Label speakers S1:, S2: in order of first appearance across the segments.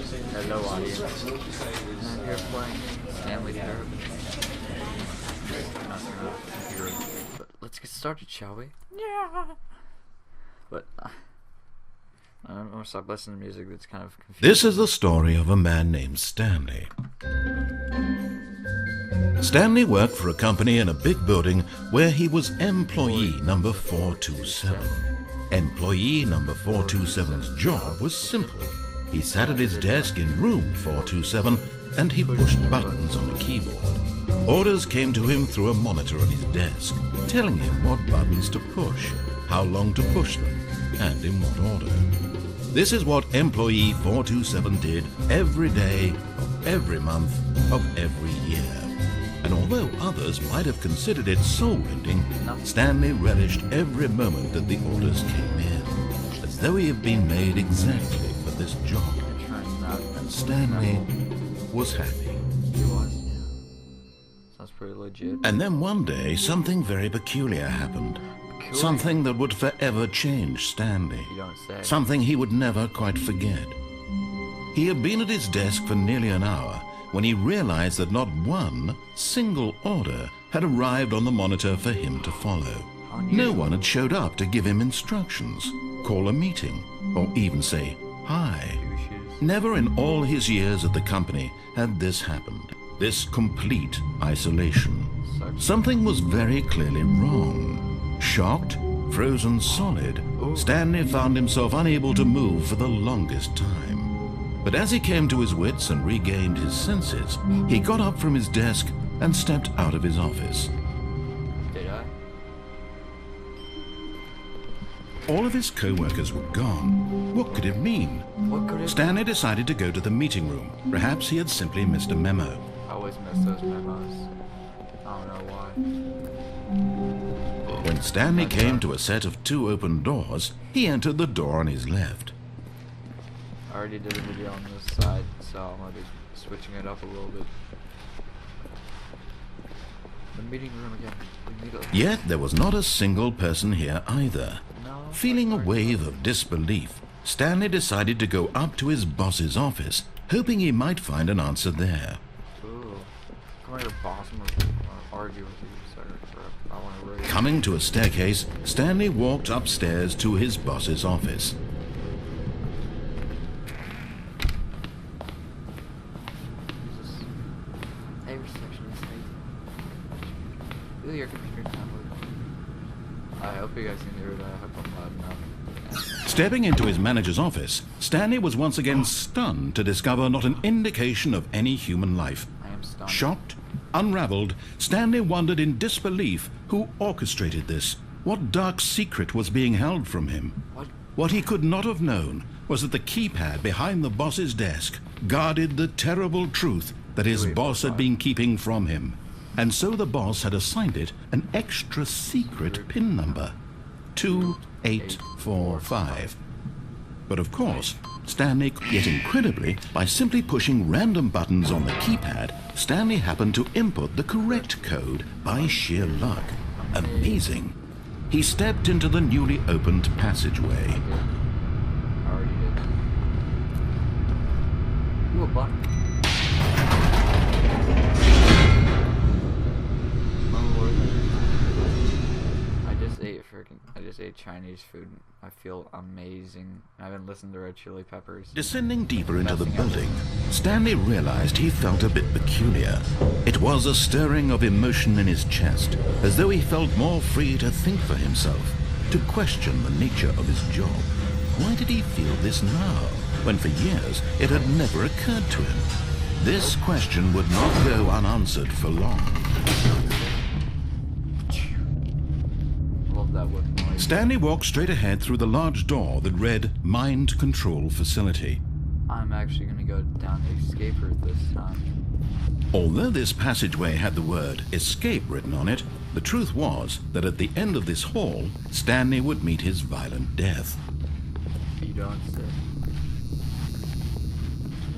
S1: Hello audience, and you're playing Stanley Narrator. But let's get started, shall we? Yeah. But I'm gonna stop listening to music that's kind of confusing.
S2: This is the story of a man named Stanley. Stanley worked for a company in a big building where he was employee number 427. Employee number 427's job was simple. He sat at his desk in room 427 and he pushed buttons on a keyboard. Orders came to him through a monitor on his desk, telling him what buttons to push, how long to push them, and in what order. This is what employee 427 did every day of every month of every year. And although others might have considered it soul-rending, Stanley relished every moment that the orders came in, as though he had been made exactly for this job. And Stanley was happy.
S1: He was, yeah. Sounds pretty legit.
S2: And then one day, something very peculiar happened. Something that would forever change Stanley.
S1: You don't say.
S2: Something he would never quite forget. He had been at his desk for nearly an hour when he realized that not one single order had arrived on the monitor for him to follow. No one had showed up to give him instructions, call a meeting, or even say hi. Never in all his years at the company had this happened. This complete isolation. Something was very clearly wrong. Shocked, frozen solid, Stanley found himself unable to move for the longest time. But as he came to his wits and regained his senses, he got up from his desk and stepped out of his office.
S1: Did I?
S2: All of his co-workers were gone. What could it mean?
S1: What could it
S2: Stanley decided to go to the meeting room. Perhaps he had simply missed a memo.
S1: I always miss those memos. I don't know why.
S2: When Stanley came to a set of 2 open doors, he entered the door on his left.
S1: I already did a video on this side, so I'm gonna be switching it up a little bit. The meeting room again.
S2: Yet there was not a single person here either.
S1: No.
S2: Feeling a wave of disbelief, Stanley decided to go up to his boss's office, hoping he might find an answer there.
S1: Ooh. Come here, boss. I'm gonna argue with you, sir. I want to raise.
S2: Coming to a staircase, Stanley walked upstairs to his boss's office.
S1: Your computer tablet. I hope you guys can hear that. I hope I'm loud enough.
S2: Stepping into his manager's office, Stanley was once again stunned to discover not an indication of any human life.
S1: I am stunned.
S2: Shocked, unraveled, Stanley wondered in disbelief who orchestrated this. What dark secret was being held from him? What he could not have known was that the keypad behind the boss's desk guarded the terrible truth that his boss had been keeping from him. And so the boss had assigned it an extra secret PIN number, 2845. But of course, Stanley, yet incredibly, by simply pushing random buttons on the keypad, Stanley happened to input the correct code by sheer luck. Amazing. He stepped into the newly opened passageway.
S1: I already did. Ooh, a button. I just ate Chinese food. I feel amazing. I haven't listened to Red Chili Peppers.
S2: Descending deeper into the building, Stanley realized he felt a bit peculiar. It was a stirring of emotion in his chest, as though he felt more free to think for himself, to question the nature of his job. Why did he feel this now, when for years it had never occurred to him? This question would not go unanswered for long.
S1: That wood noise.
S2: Stanley walked straight ahead through the large door that read Mind Control Facility.
S1: I'm actually going to go down the escape route this time.
S2: Although this passageway had the word escape written on it, the truth was that at the end of this hall, Stanley would meet his violent death.
S1: You don't say.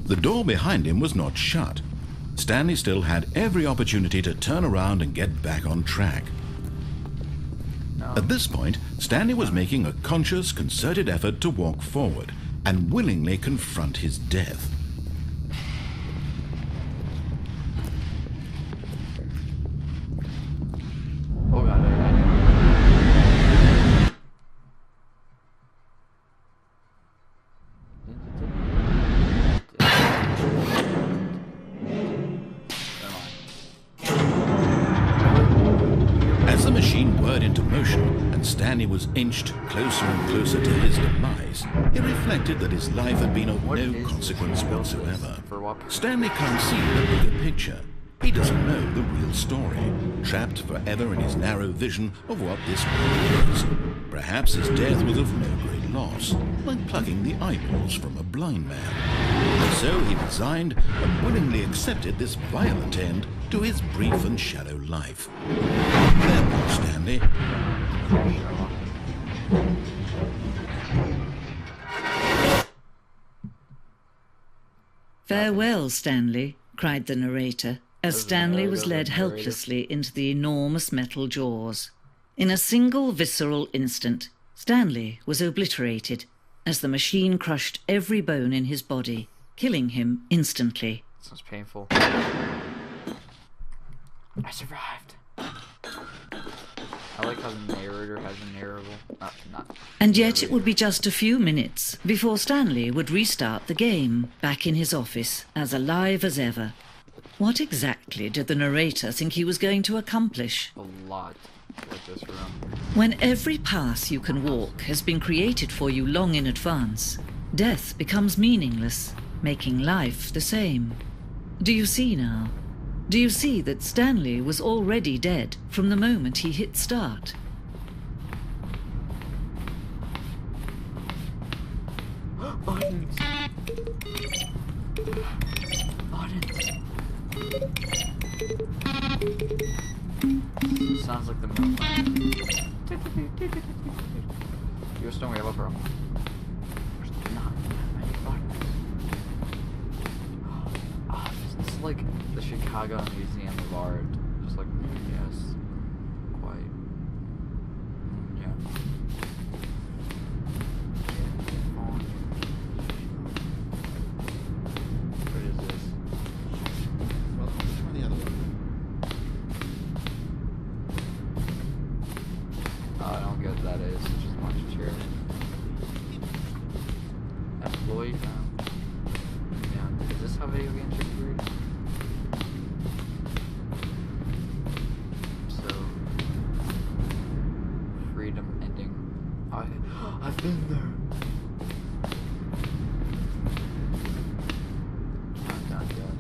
S2: The door behind him was not shut. Stanley still had every opportunity to turn around and get back on track. At this point, Stanley was making a conscious, concerted effort to walk forward and willingly confront his death. Stanley was inched closer and closer to his demise, he reflected that his life had been of no consequence whatsoever. Stanley can't see the bigger picture. He doesn't know the real story, trapped forever in his narrow vision of what this world is. Perhaps his death was of no great loss, like plucking the eyeballs from a blind man. And so he resigned and willingly accepted this violent end to his brief and shallow life. Farewell, Stanley.
S3: Farewell, Stanley, cried the narrator, as Stanley was led helplessly into the enormous metal jaws. In a single visceral instant, Stanley was obliterated as the machine crushed every bone in his body, killing him instantly.
S1: Sounds painful. I survived. I like how the narrator has a narrable.
S3: And yet it would be just a few minutes before Stanley would restart the game, back in his office, as alive as ever. What exactly did the narrator think he was going to accomplish?
S1: A lot, like this room.
S3: When every path you can walk has been created for you long in advance, death becomes meaningless, making life the same. Do you see now? Do you see that Stanley was already dead from the moment he hit start?
S1: Buttons! Sounds like the moon. You're still way over. There's not that many buttons. Oh, this is like the Chicago Museum of Art. Just like, yes, quite. Yeah. What is this?
S2: Well, try the other one.
S1: I don't get what that is. It's just a bunch of chairs. Employee found. Yeah. Is this how video games are created? So, freedom ending. I've been there. Countdown, yes.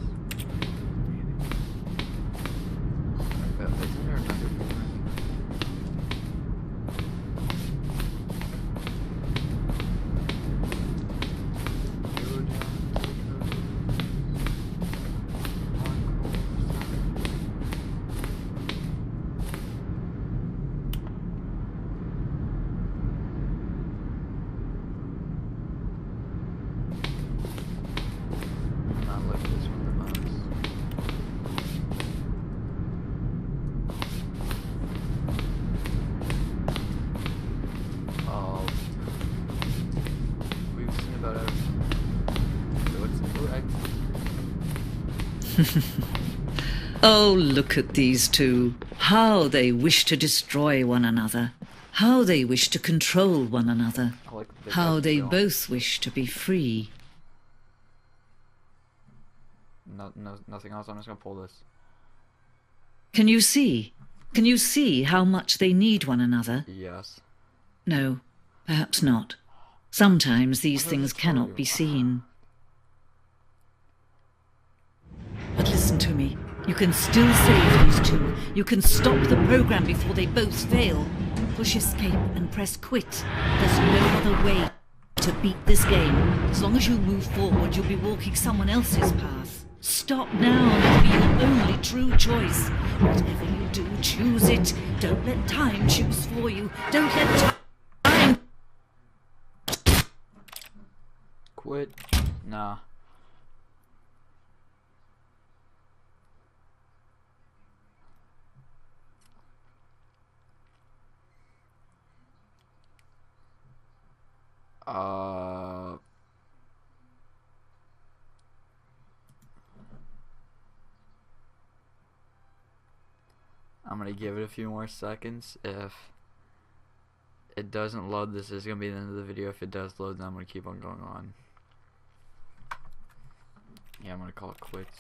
S1: Isn't there another thing?
S3: Oh, look at these two. How they wish to destroy one another. How they wish to control one another. How they both wish to be free.
S1: Nothing else. I'm just gonna pull this.
S3: Can you see? Can you see how much they need one another?
S1: Yes.
S3: No, perhaps not. Sometimes these things cannot be seen. But listen to me. You can still save these two. You can stop the program before they both fail. Push escape and press quit. There's no other way to beat this game. As long as you move forward, you'll be walking someone else's path. Stop now and it'll be your only true choice. Whatever you do, choose it. Don't let time choose for you. Don't let time...
S1: Quit. Nah. I'm gonna give it a few more seconds. If it doesn't load, this is gonna be the end of the video. If it does load, then I'm gonna keep on going on. Yeah, I'm gonna call it quits.